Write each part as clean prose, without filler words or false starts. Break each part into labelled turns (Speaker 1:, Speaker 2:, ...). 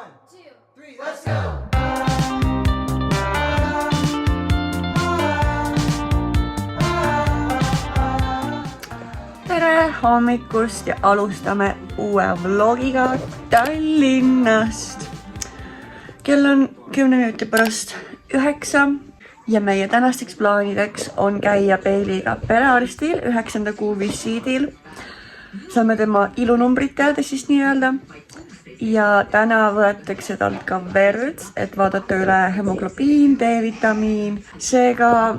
Speaker 1: 1, 2, 3, let's go!
Speaker 2: Tere hommikust ja alustame uue vlogiga Tallinnast. Kell on 10 minuti pärast 9 ja meie tänasteks plaanideks on käia Peiliga perearstil 9. kuu visiidil. Saame tema ilunumbrit teada siis nii-öelda. Ja täna võetakse talt ka verd, et vaadata üle hemoglobiin, D-vitamiin. Seega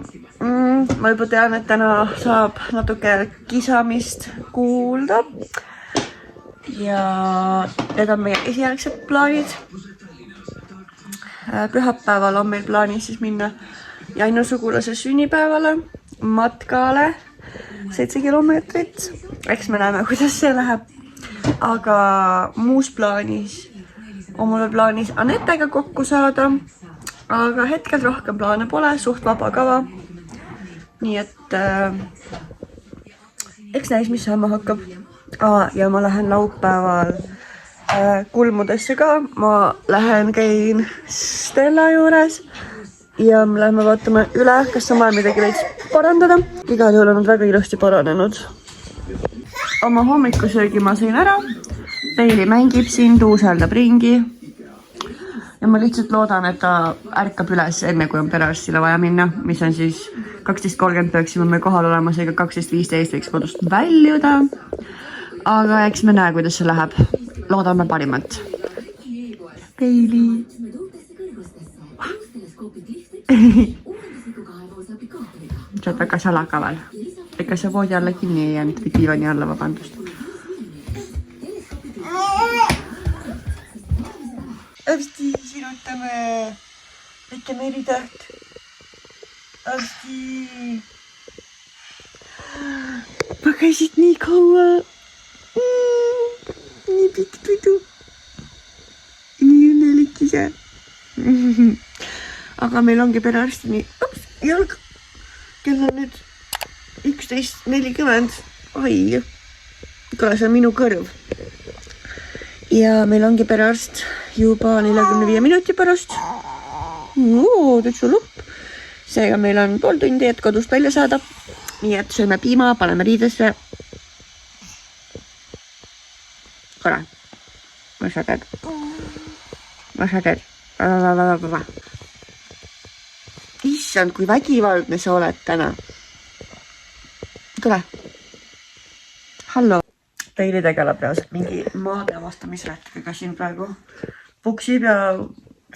Speaker 2: ma juba tean, et täna saab natuke kisamist kuulda. Ja need on meie esialgsed plaanid. Pühapäeval on meil plaanis siis minna Jainu sugulase sünnipäevale, matkale 7 kilomeetrit. Eks me näeme, kuidas see läheb. Aga muus plaanis on mul plaanis Anetega kokku saada, aga hetkel rohkem plaane pole, suht vaba kava. Nii et eks näis, mis saama hakkab. Ja ma lähen laupäeval kulmudesse ka. Ma lähen käin Stella juures ja me läheme vaatame üle, kas on vaja midagi veits parandada. Igal juhul on nad väga ilusti paranenud. Oma hommikusöögi ma sõin ära. Peili mängib siin, tuuseldab ringi. Ja ma lihtsalt loodan, et ta ärkab üles enne, kui on perearstile vaja minna, mis on siis 12.30 peaksime me kohal olema, seega 12.15 võiks kodust väljuda. Aga eks me näe, kuidas see läheb. Loodame parimat. Peili. Sa oled väga salakaval. Ega sa voodi alla kinni ei jäänud või diivani alla, vabandust. Arsti, sinutame väike meritäht. Arsti. Pagasid nii kaua. Nii pikk pidu. Nii õnnelik ise. Aga meil ongi perearstini. Jalg. Kell on nüüd 11.40. Ai, kuule, see on minu kõrv. Ja meil ongi perearst juba 45 minuti pärast. Täitsa lõpp. Seega meil on pool tundi, et kodust välja saada. Nii et sööme piima, paneme riidesse. Kuule, mis sa teed? Mis sa teed? Issand, kui vägivaldne sa oled täna. Tule. Hallo. Peili tegeleb reaalselt mingi maade avastamisrätkiga siin praegu. Puksib ja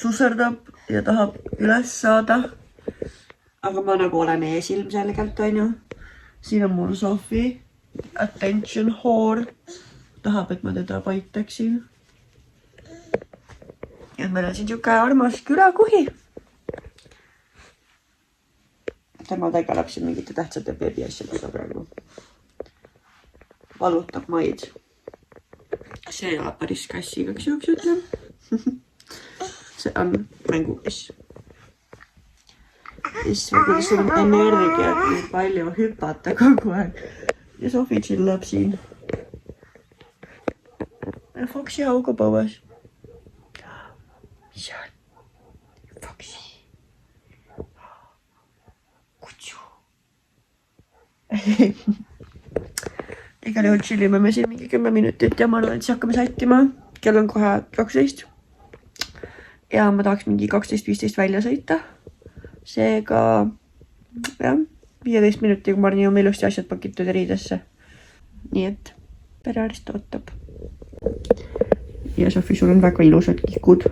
Speaker 2: susserdab ja tahab üles saada. Aga ma nagu olen ees ilmselgelt, on ju. Siin on mul Sofi. Attention whore. Tahab, et ma teda paitaksin. Ja meil on siin siuke armas külakuhi. Tema tegeleb siin mingite tähtsate beebi asjadega praegu. Valutab maid. See ei ole päris kassi, igaks juhuks ütlen. See on mängu S. Kuidas sul on energiat nii palju hüpata kogu aeg. Ja Sofi chillab siin. Ja Foxi haugub õues. Mis on? Foxi. Igal juhul chillime me siin mingi 10 minutit ja ma arvan, et siis hakkame sättima. Kell on kohe 12. Ja ma tahaks mingi 12.15 välja sõita. Seega, jah, 15 minutiga ma olen ilusti asjad pakitud riidesse. Nii et perearst ootab. Ja Sofi, sul on väga ilusad kikud.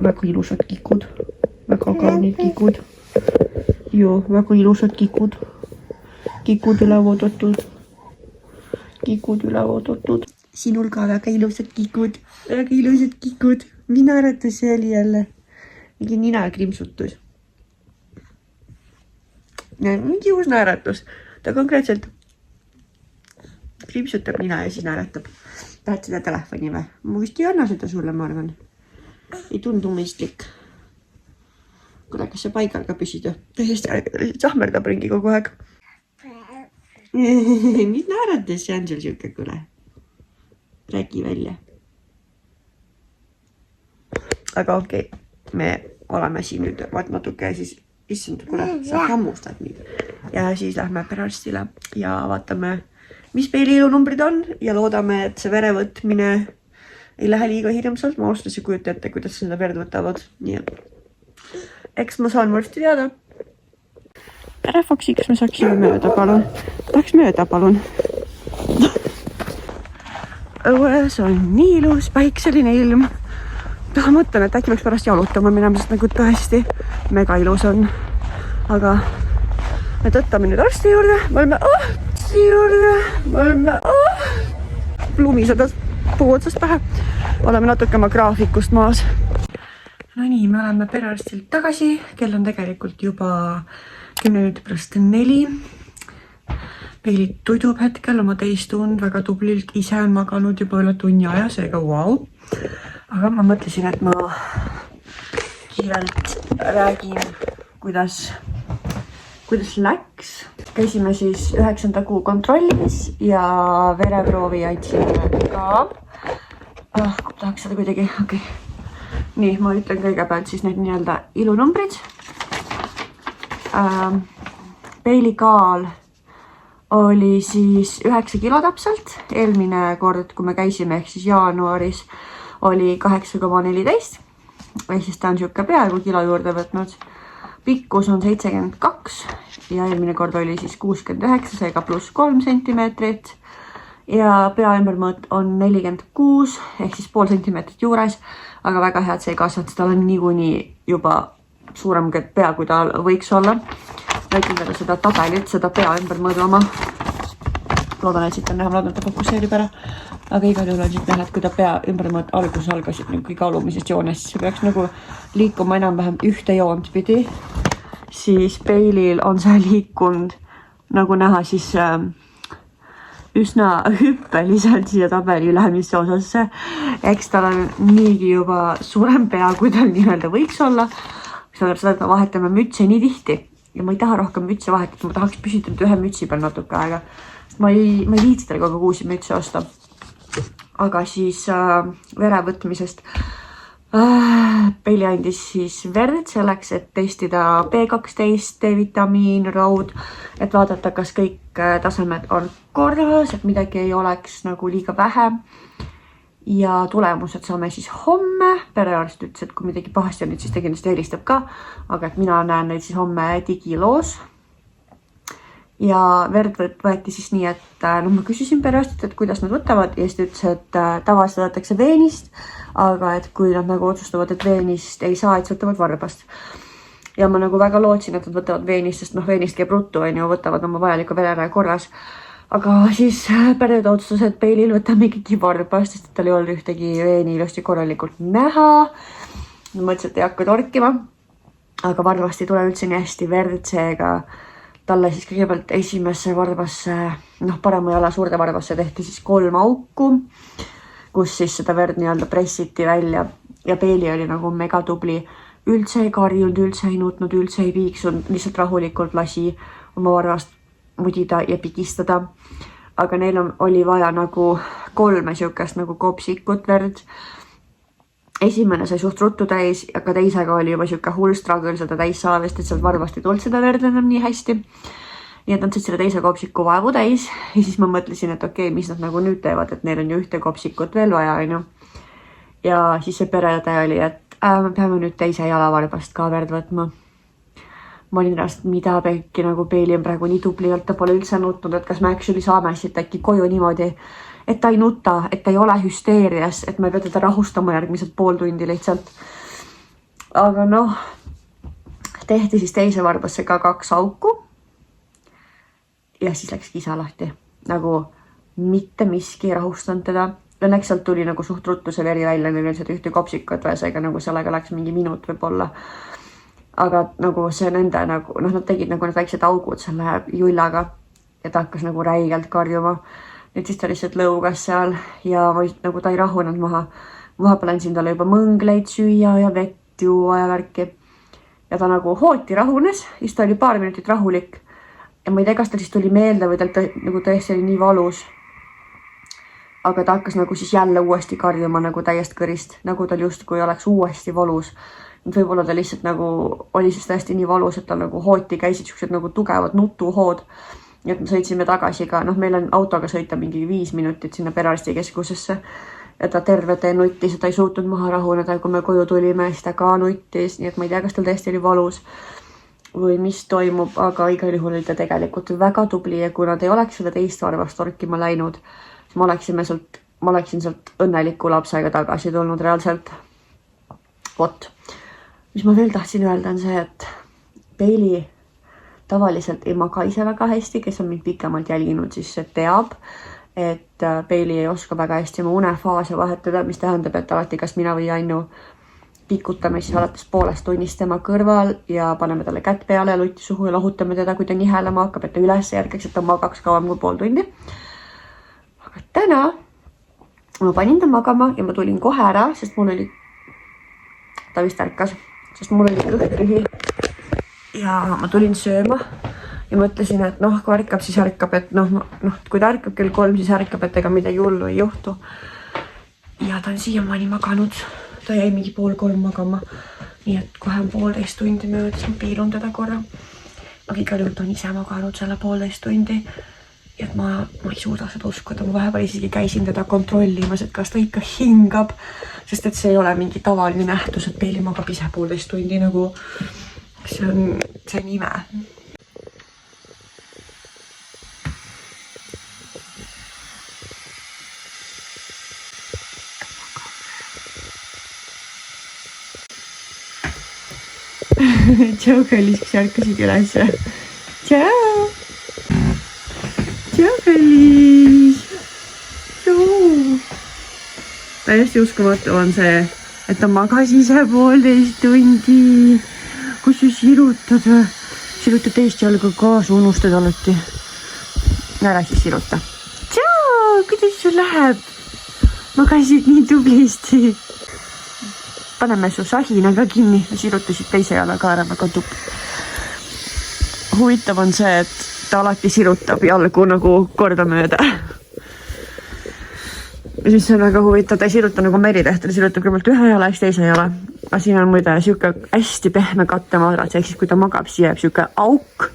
Speaker 2: Väga ilusad kikud. Väga kaunid kikud. Joo, väga ilusad kikud. Kikud üle oodatud. Kikud üle oodatud. Sinul ka väga ilusad kikud. Väga ilusad kikud. Mis naeratus see oli jälle? Mingi nina krimsutus. Mingi uus naeratus. Ta konkreetselt krimsutab nina ja siis naeratab. Tahad seda telefoni või? Ma vist ei anna seda sulle, ma arvan. Ei tundu mõistlik. Kuule, kas see paigal ka püsida? Täiesti sahmerdab ringi kogu aeg. Mis naerates see on sul siuke, kuule? Räägi välja. aga okei, me oleme siin nüüd vaat natuke siis, issand, kuule, sa hammustad nii. Ja siis lähme perearstile ja vaatame, mis Peili ilunumbrid on ja loodame, et see verevõtmine ei lähe liiga hirmsalt. Ma ausalt ei kujuta ette, kuidas seda verd võtavad. Nii et eks ma saan varsti teada. Perefoksiks me saaksime mööda, palun. Tahaks mööda, palun. Õues on nii ilus päikseline ilm. Ma mõtlen, et äkki peaks pärast jalutama minema, sest nagu tõesti mega ilus on. Aga me tõttame nüüd arsti juurde. Me oleme lumisedas puu otsast pähe. Oleme natuke oma graafikust maas. No nii, me oleme perearstilt tagasi. Kell on tegelikult juba 10 minuti pärast 4. Peili tudub hetkel oma teistund väga tublilt. Ise on maganud juba üle tunni aja, seega wow. Aga ma mõtlesin, et ma kiirelt räägin, kuidas läks. Käisime siis 9. kuu kontrollimis ja vereproovi andsime ka. Tahaks seda kuidagi, okei. Nii, ma ütlen kõigepealt siis need nii-öelda ilunumbrid. Peili kaal oli siis 9 kilo täpselt. Eelmine kord, kui me käisime, ehk siis jaanuaris, oli 8,14. Ehk siis ta on siuke peaaegu kilo juurde võtnud. Pikkus on 72 ja eelmine kord oli siis 69, seega pluss 3 sentimeetrit. Ja pea ümbermõõt on 46, ehk siis pool sentimeetrit juures, aga väga hea, et see ei kasvanud, sest tal on niikuinii juba suurem pea, kui ta võiks olla. Näitan teile seda tabelit, seda pea ümbermõõdu oma. Loodan, et siit on näha, loodan, et ta fokusseerib ära. Aga igal juhul on siit näha, et kui ta pea ümbermõõt alguses algasid kõige alumisest joonest, see peaks nagu liikuma enam-vähem ühte joont pidi. Siis Peilil on see liikunud, nagu näha, siis üsna hüppeliselt siia tabeli ülemise osasse. Eks tal on niigi juba suurem pea, kui tal nii-öelda võiks olla. Seda, et me vahetame mütse nii tihti ja ma ei taha rohkem mütse vahetada. Ma tahaks püsitada ühe mütsi peal natuke aega. Ma ei viitsi tal kogu uusi mütse osta. Aga siis verevõtmisest Peili andis siis verd selleks, et testida B12, D-vitamiin, raud, et vaadata, kas kõik tasemed on korras, et midagi ei oleks nagu liiga vähe. Ja tulemused saame siis homme. Perearst ütles, et kui midagi pahasti on, siis ta kindlasti helistab ka, aga et mina näen neid siis homme digiloos. Ja verd võeti siis nii, et ma küsisin perearstit, et kuidas nad võtavad ja siis ta ütles, et tavaliselt võetakse veenist, aga et kui nad nagu otsustavad, et veenist ei saa, et võtavad varbast. Ja ma nagu väga lootsin, et nad võtavad veenist, sest veenist käib ruttu, võtavad oma vajaliku vereraja korras. Aga siis pered otsustas, et Peilil võtame ikkagi varbast, sest tal ei olnud ühtegi veeni ilusti korralikult näha. Mõtlesin, et ei hakka torkima, aga varbast ei tule üldse nii hästi verd, seega talle siis kõigepealt esimesse varbasse, parema jala suurde varbasse tehti siis 3 auku, kus siis seda verd nii-öelda pressiti välja ja Peili oli nagu mega tubli. Üldse ei karjunud, üldse ei nutnud, üldse ei piiksunud, lihtsalt rahulikult lasi oma varvast mudida ja pigistada. Aga neil oli vaja nagu 3 siukest nagu kopsikut verd. Esimene sai suht ruttu täis, aga teisega oli juba siuke hull struggle seda täis saavest, et sealt varvast ei tulnud seda verd enam nii hästi. Nii et nad said selle teise kopsiku vaevu täis ja siis ma mõtlesin, et okei, mis nad nagu nüüd teevad, et neil on ju ühte kopsikut veel vaja, on ju. Ja siis see pereõde oli, et me peame nüüd teise jalavarbast ka verd võtma. Ma olin rast, mida pekki nagu Peili on praegu nii tubli, et ta pole üldse nutnud, et kas me actually saame siit äkki koju niimoodi, et ta ei nuta, et ta ei ole hüsteerias, et ma ei pea teda rahustama järgmised pool tundi lihtsalt. Aga tehti siis teise varbasse ka 2 auku. Ja siis läks kisa lahti. Nagu mitte miski ei rahustanud teda. Õnneks sealt tuli nagu suht ruttu see veri välja, neil oli seda ühte kopsikut väesega, nagu sellega läks mingi minut võib-olla. Aga nagu see nende nagu, nad tegid nagu need väiksed augud selle jullaga ja ta hakkas nagu räigelt karjuma. Nüüd siis ta lihtsalt lõugas seal ja nagu ta ei rahunud maha. Vahepeal andsin talle juba mõngleid süüa ja vett juua ja värki. Ja ta nagu hooti rahunes, siis ta oli paar minutit rahulik. Ja ma ei tea, kas ta siis tuli meelde või tal nagu tõesti oli nii valus. aga ta hakkas nagu siis jälle uuesti karjuma nagu täiest kõrist, nagu tal justkui oleks uuesti valus. Võib-olla ta lihtsalt nagu oli siis tõesti nii valus, et ta nagu hooti käisid siuksed nagu tugevad nutuhood. Ja et me sõitsime tagasi ka, meil on autoga sõita mingi 5 minutit sinna perearsti keskusesse. Ja ta terve tee nuttis, et ta ei suutnud maha rahuneda, kui me koju tulime, siis ta ka nuttis, nii et ma ei tea, kas tal tõesti oli valus või mis toimub, aga igal juhul oli ta tegelikult väga tubli ja kui nad ei oleks seda teist varvast torkima läinud, siis ma oleksin sealt õnneliku lapsega tagasi tulnud reaalselt. Vot, mis ma veel tahtsin öelda on see, et Peili tavaliselt ei maga ise väga hästi, kes on mind pikemalt jälginud, siis see teab, et Peili ei oska väga hästi oma unefaase vahetada, mis tähendab, et alati kas mina või Annu pikutame siis alates poolest tunnist tema kõrval ja paneme talle kätt peale ja lutti suhu ja lohutame teda, kui ta nihelema hakkab, et ta üles järgeks, et ta magaks kauem kui pool tundi. Aga täna ma panin ta magama ja ma tulin kohe ära, sest mul oli, ta vist ärkas, sest mul oli kõht tühi ja ma tulin sööma ja mõtlesin, et kui ärkab, siis ärkab, et kui ta ärkab kell 3, siis ärkab, et ega midagi hullu ei juhtu. Ja ta on siiamaani maganud. Ta jäi mingi 2:30 magama, nii et kohe on 1,5 tundi mööda, siis ma piilun teda korra. Aga igal juhul on ise maganud selle 1,5 tundi. Ja et ma ei suuda seda uskuda. Ma vahepeal isegi käisin teda kontrollimas, et kas ta ikka hingab, sest et see ei ole mingi tavaline nähtus, et Peili magab ise 1,5 tundi nagu see on ime. Tšau, kallis, kui sa ärkasid üles. Tšau! Tšau, kallis! Tšau! Täiesti uskumatu on see, et ta magas ise 1,5 tundi. Kus sa sirutad? Siruta teist jalga kaasa, unustad alati. Ära siis siruta. Tšau! Kuidas sul läheb? Magasid nii tublisti. Paneme su sahinaga kinni ja sirutasid teise jalaga ära väga tubli. Huvitav on see, et ta alati sirutab jalgu nagu kordamööda. Ja siis on väga huvitav, ta ei siruta nagu Meritäht, ta sirutab kõigepealt ühe jala, eks teise jala. Aga siin on muide siuke hästi pehme kattemadrats, ehk siis kui ta magab, siis jääb siuke auk.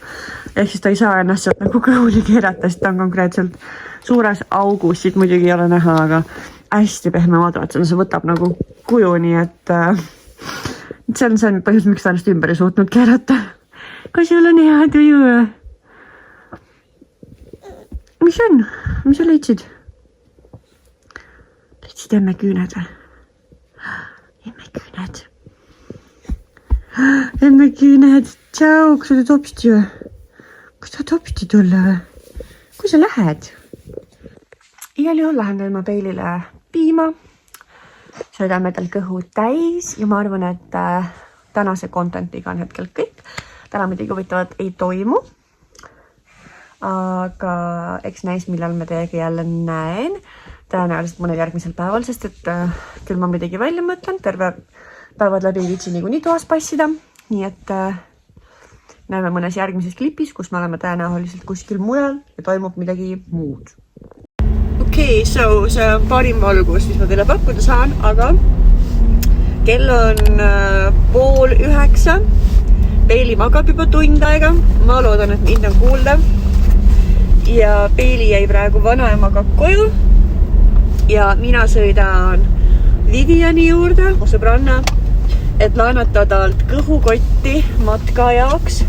Speaker 2: Ehk siis ta ei saa ennast sealt nagu kõhuli keerata, sest ta on konkreetselt suures augus, siit muidugi ei ole näha, aga hästi pehme madrats on, see võtab nagu kuju, nii et see on põhjus, miks ta ennast ümber ei suutnud keerata. Kui sul on hea tuju? Mis on? Mis sa leidsid? Leidsid emmeküüned või? Emmeküüned. Emmeküüned. Tšau, kas sa topsti või? Kas sa topsti tulla või? Kui sa lähed? Igal juhul lähen veel ma Peilile piima. Söödame tal kõhu täis ja ma arvan, et tänase contentiga on hetkel kõik. Täna midagi huvitavat ei toimu. Aga eks näis, millal me teiega jälle näen. Tõenäoliselt mõnel järgmisel päeval, sest et küll ma midagi välja mõtlen. Terve päevad läbi viitsi niikuinii toas passida. Nii et näeme mõnes järgmises klipis, kus me oleme tõenäoliselt kuskil mujal ja toimub midagi muud. Okei, so see on parim valgus, mis ma teile pakkuda saan, aga kell on 8:30. Peili magab juba tund aega. Ma loodan, et mind on kuulda. Ja Peili jäi praegu vanaemaga koju. Ja mina sõidan Viviani juurde, mu sõbranna, et laenata talt kõhukotti matka jaoks.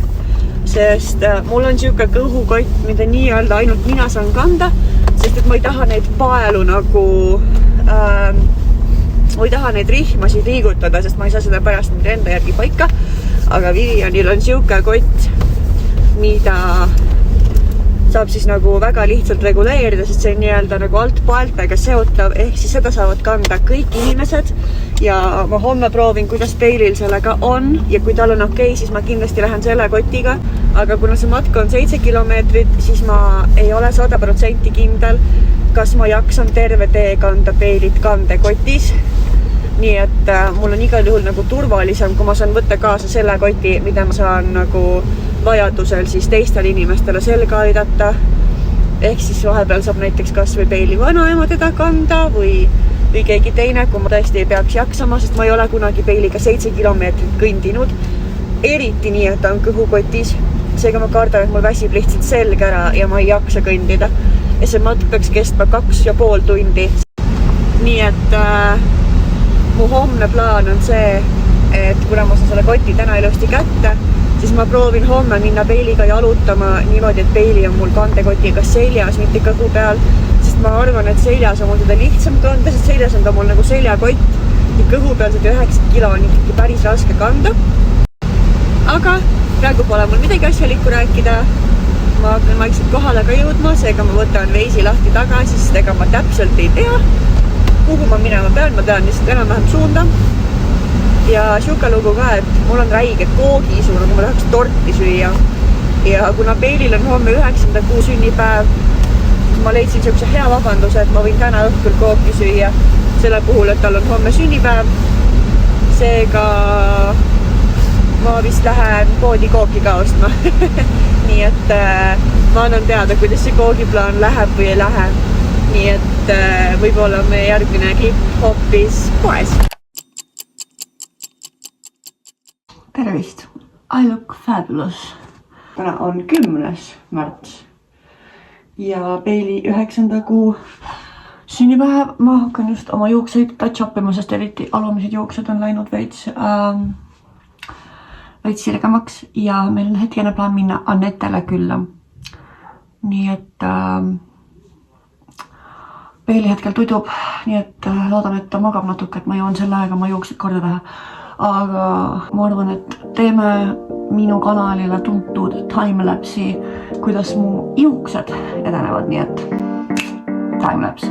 Speaker 2: Sest mul on siuke kõhukott, mida nii-öelda ainult mina saan kanda, sest et ma ei taha neid paelu nagu, ma ei taha neid rihmasid liigutada, sest ma ei saa seda pärast nüüd enda järgi paika. Aga Vivianil on siuke kott, mida saab siis nagu väga lihtsalt reguleerida, sest see on nii-öelda nagu alt paeltega seotav, ehk siis seda saavad kanda kõik inimesed. Ja ma homme proovin, kuidas Peilil sellega on ja kui tal on okei, siis ma kindlasti lähen selle kotiga. Aga kuna see matka on 7 kilomeetrit, siis ma ei ole 100% kindel, kas ma jaksan terve tee kanda Peilit kandekotis. Nii et mul on igal juhul nagu turvalisem, kui ma saan võtta kaasa selle koti, mida ma saan nagu vajadusel siis teistel inimestele selga aidata. ehk siis vahepeal saab näiteks kas või Peili vanaema teda kanda või keegi teine, kui ma tõesti ei peaks jaksama, sest ma ei ole kunagi Peiliga 7 kilomeetrit kõndinud. Eriti nii, et ta on kõhukotis. Seega ma kardan, et mul väsib lihtsalt selg ära ja ma ei jaksa kõndida. Ja see matk peaks kestma 2,5 tundi. Nii et mu homne plaan on see, et kuna ma saan selle koti täna ilusti kätte, siis ma proovin homme minna Peiliga jalutama niimoodi, et Peili on mul kandekotiga seljas, mitte kõhu peal. Sest ma arvan, et seljas on mul seda lihtsam kanda, sest seljas on ta mul nagu seljakott ja kõhu peal seda 9 kilo on ikkagi päris raske kanda. Aga praegu pole mul midagi asjalikku rääkida. Ma hakkan vaikselt kohale ka jõudma, seega ma võtan veisi lahti tagasi, sest ega ma täpselt ei tea, kuhu ma minema pean. Ma tean lihtsalt enam-vähem suunda. Ja siuke lugu ka, et mul on räige koogiisu, nagu ma tahaks torti süüa. Ja kuna Peilil on homme 9. kuu sünnipäev, ma leidsin siukse hea vabanduse, et ma võin täna õhtul kooki süüa selle puhul, et tal on homme sünnipäev. Seega ma vist lähen poodi kooki ka ostma. Nii et ma annan teada, kuidas see koogiplaan läheb või ei lähe. Nii et võib-olla meie järgmine klipp hoopis poes. Tervist! I look fabulous! Täna on 10. märts ja Peili 9. kuu sünnipäev. Ma hakkan just oma juukseid touch-upima, sest eriti alumised juuksed on läinud veits sirgemaks ja meil on hetkene plaan minna Annetele külla. Nii et Peili hetkel tudub, nii et loodan, et ta magab natuke, et ma joon selle aega oma juuksed korda teha. Aga ma arvan, et teeme minu kanalile tuntud timelapsi, kuidas mu juuksed edenevad, nii et timelaps.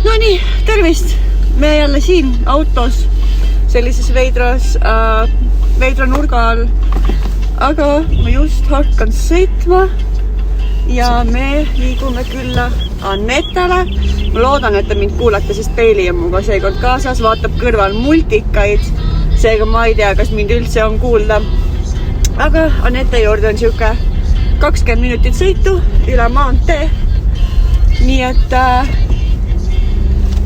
Speaker 2: Nonii, tervist! Me jälle siin autos sellises veidra nurga all. Aga ma just hakkan sõitma ja me liigume külla Annetele. Ma loodan, et te mind kuulate, sest Peili on muga seekord kaasas, vaatab kõrval multikaid. Seega ma ei tea, kas mind üldse on kuulda. Aga Annete juurde on siuke 20 minutit sõitu üle maantee. Nii et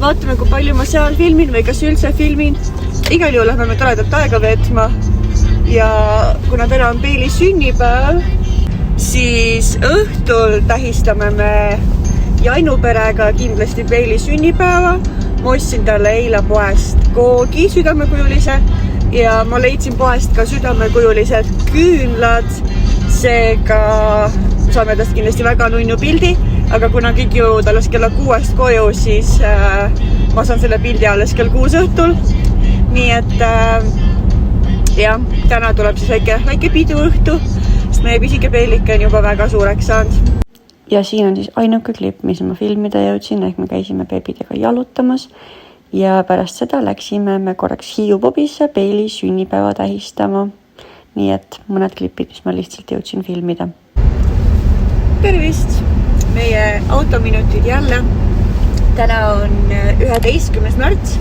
Speaker 2: vaatame, kui palju ma seal filmin või kas üldse filmin. Igal juhul lähme toredat aega veetma. Ja kuna täna on Peili sünnipäev, siis õhtul tähistame me Jainu perega kindlasti Peili sünnipäeva. Ma ostsin talle eile poest koogi südamekujulise ja ma leidsin poest ka südamekujulised küünlad. Seega saame tast kindlasti väga nunnu pildi. Aga kuna kõik jõud alles kella 6 koju, siis ma saan selle pildi alles kell 6 õhtul. Nii et jah, täna tuleb siis väike pidu õhtu, sest meie pisike Peilike on juba väga suureks saanud. Ja siin on siis ainuke klipp, mis ma filmida jõudsin, ehk me käisime beebidega jalutamas ja pärast seda läksime me korraks Hiiu pubisse Peili sünnipäeva tähistama. nii et mõned klipid, mis ma lihtsalt jõudsin filmida. Tervist! Meie autominutid jälle. Täna on 11. märts,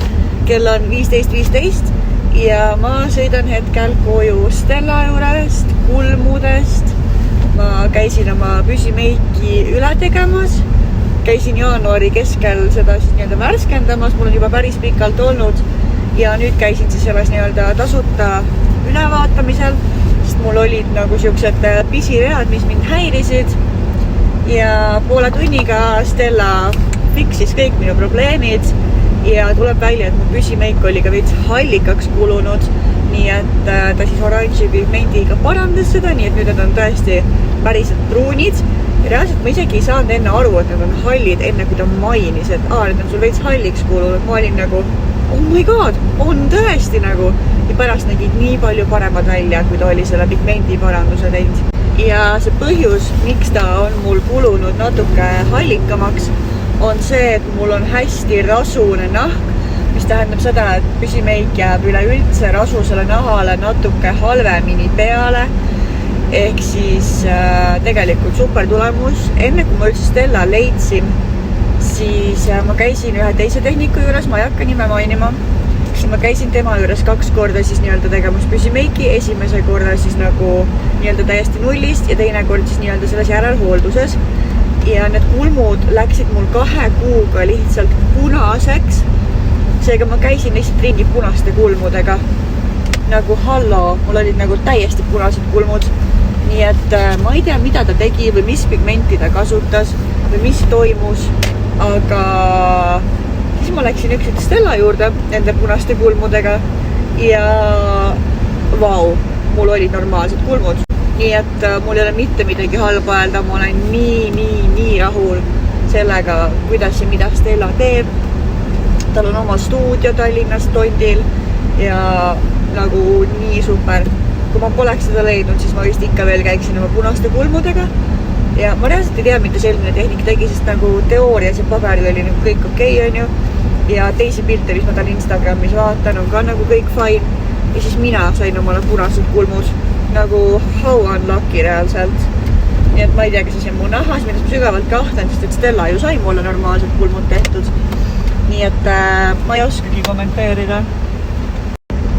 Speaker 2: kell on 15.15 ja ma sõidan hetkel koju Stella juurest, kulmudest. Ma käisin oma püsimeiki üle tegemas. Käisin jaanuari keskel seda siis nii-öelda värskendamas, mul on juba päris pikalt olnud ja nüüd käisin siis selles nii-öelda tasuta ülevaatamisel, sest mul olid nagu siuksed pisiread, mis mind häirisid ja poole tunniga Stella fiksis kõik minu probleemid ja tuleb välja, et mu püsimeik oli ka veits hallikaks kulunud, nii et ta siis oranži pigmendiga parandas seda, nii et nüüd need on tõesti päriselt pruunid. Ja reaalselt ma isegi ei saanud enne aru, et need on hallid, enne kui ta mainis, et need on sul veits halliks kuulunud. Ma olin nagu, oh my god, on tõesti nagu. Ja pärast nägid nii palju paremad välja, kui ta oli selle pigmendi paranduse teinud. Ja see põhjus, miks ta on mul kulunud natuke hallikamaks, on see, et mul on hästi rasune nahk, mis tähendab seda, et püsimeik jääb üleüldse rasusele nahale natuke halvemini peale. Ehk siis tegelikult super tulemus. Enne kui ma üldse Stella leidsin, siis ma käisin ühe teise tehniku juures, ma ei hakka nime mainima. Ma käisin tema juures 2 korda siis nii-öelda tegemas püsimeiki, esimese korda siis nagu nii-öelda täiesti nullist ja teine kord siis nii-öelda selles järelhoolduses. Ja need kulmud läksid mul 2 kuuga lihtsalt punaseks. Seega ma käisin lihtsalt ringi punaste kulmudega. Nagu hallo, mul olid nagu täiesti punased kulmud. Nii et ma ei tea, mida ta tegi või mis pigmenti ta kasutas või mis toimus, aga siis ma läksin ükskord Stella juurde nende punaste kulmudega ja vau, mul olid normaalsed kulmud. Nii et mul ei ole mitte midagi halba öelda, ma olen nii rahul sellega, kuidas ja mida Stella teeb. Tal on oma stuudio Tallinnas Tondil ja nagu nii super. Kui ma poleks seda leidnud, siis ma vist ikka veel käiksin oma punaste kulmudega. Ja ma reaalselt ei tea, mida selline tehnik tegi, sest nagu teoorias ja paberil oli nagu kõik okei, on ju. Ja teisi pilte, mis ma tal Instagramis vaatan, on ka nagu kõik fine. Ja siis mina sain omale punased kulmud. Nagu how unlucky reaalselt. Nii et ma ei tea, kas see on mu nahas, mida ma sügavalt kahtlen, sest et Stella ju sai mulle normaalsed kulmud tehtud. Nii et ma ei oskagi kommenteerida.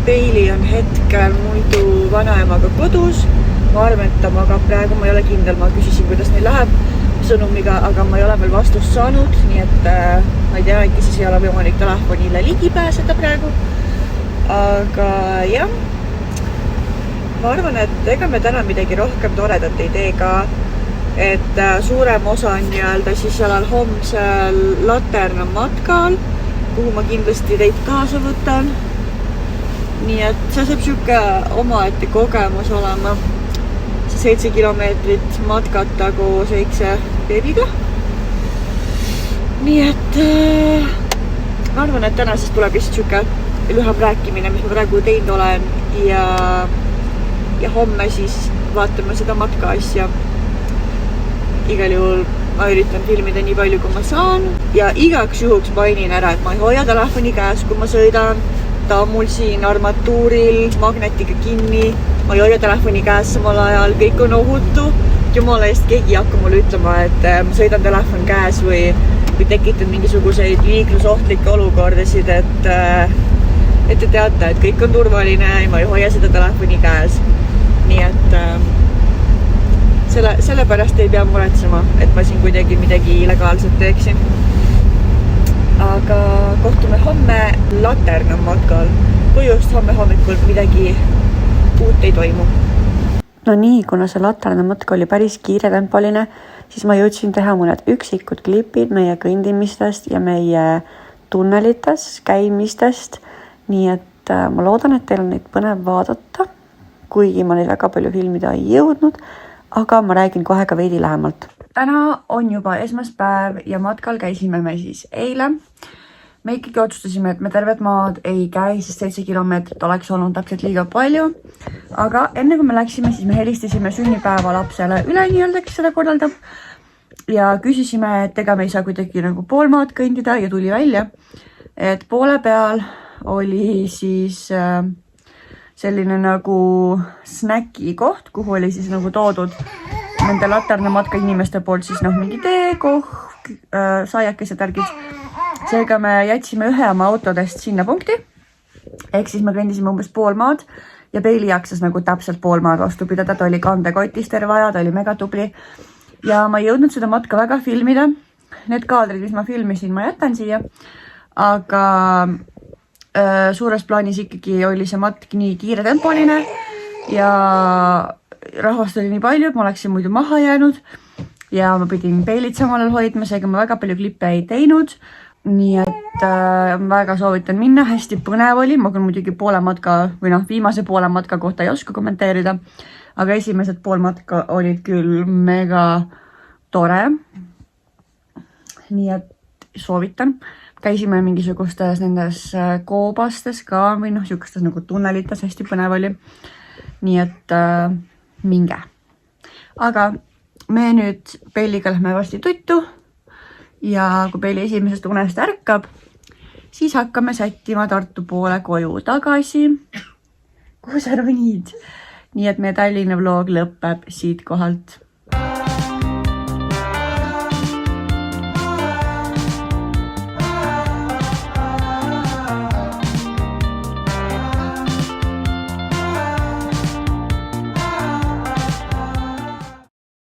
Speaker 2: Peili on hetkel muidu vanaemaga kodus. Ma arvan, et ta magab praegu, ma ei ole kindel, ma küsisin, kuidas neil läheb sõnumiga, aga ma ei ole veel vastust saanud, nii et ma ei tea, äkki siis ei ole võimalik telefonile ligi pääseda praegu. Aga jah, ma arvan, et ega me täna midagi rohkem toredat ei tee ka, et suurem osa on nii-öelda siis sellel homsel Laterna matkal, kuhu ma kindlasti teid kaasa võtan. Nii et see saab siuke omaette kogemus olema. See 7 kilomeetrit matkata koos väikse beebiga. Nii et ma arvan, et täna siis tuleb lihtsalt siuke lühem rääkimine, mis ma praegu teinud olen ja homme siis vaatame seda matka asja. Igal juhul ma üritan filmida nii palju, kui ma saan ja igaks juhuks mainin ära, et ma ei hoia telefoni käes, kui ma sõidan. Ta on mul siin armatuuril magnetiga kinni, ma ei hoia telefoni käes samal ajal, kõik on ohutu. Jumala eest keegi ei hakka mulle ütlema, et ma sõidan telefon käes või tekitan mingisuguseid liiklusohtlikke olukordasid, et te teate, et kõik on turvaline ja ma ei hoia seda telefoni käes. Nii et selle pärast ei pea muretsema, et ma siin kuidagi midagi illegaalset teeksin. Aga kohtume homme Laterna matkal, kui just homme hommikul midagi uut ei toimu. No nii, kuna see Laterna matk oli päris kiiretempoline, siis ma jõudsin teha mõned üksikud klipid meie kõndimistest ja meie tunnelites käimistest. Nii et ma loodan, et teil on neid põnev vaadata, kuigi ma neid väga palju filmida ei jõudnud, aga ma räägin kohe ka veidi lähemalt. Täna on juba esmaspäev ja matkal käisime me siis eile. Me ikkagi otsustasime, et me tervet maad ei käi, sest 7 kilomeetrit oleks olnud täpselt liiga palju. Aga enne kui me läksime, siis me helistasime sünnipäeva lapsele üle nii-öelda, kes seda korraldab. Ja küsisime, et ega me ei saa kuidagi nagu pool maad kõndida ja tuli välja, et poole peal oli siis selline nagu snäki koht, kuhu oli siis nagu toodud nende Laternamatka inimeste poolt siis noh, mingi teekohv, saiakesed, värgid. Seega me jätsime ühe oma autodest sinna punkti. Ehk siis me kõndisime umbes pool maad ja Bailey jaksas nagu täpselt pool maad vastu pidada. Ta oli kandekotis terve aja, ta oli mega tubli. Ja ma ei jõudnud seda matka väga filmida. Need kaadrid, mis ma filmisin, ma jätan siia. Aga suures plaanis ikkagi oli see matk nii kiiretempoline ja rahvast oli nii palju, et ma oleksin muidu maha jäänud ja ma pidin Baileyt samal ajal hoidma, seega ma väga palju klippe ei teinud. Nii et väga soovitan minna, hästi põnev oli, ma küll muidugi poole matka või noh, viimase poole matka kohta ei oska kommenteerida, aga esimesed pool matka olid küll mega tore. Nii et soovitan. Käisime mingisugustes nendes koobastes ka või noh, siukestes nagu tunnelites, hästi põnev oli. Nii et minge. Aga me nüüd Baileyga lähme varsti tuttu. Ja kui Bailey esimesest unest ärkab, siis hakkame sättima Tartu poole koju tagasi. Kuhu sa ronid? Nii et meie Tallinna vlog lõpeb siit kohalt.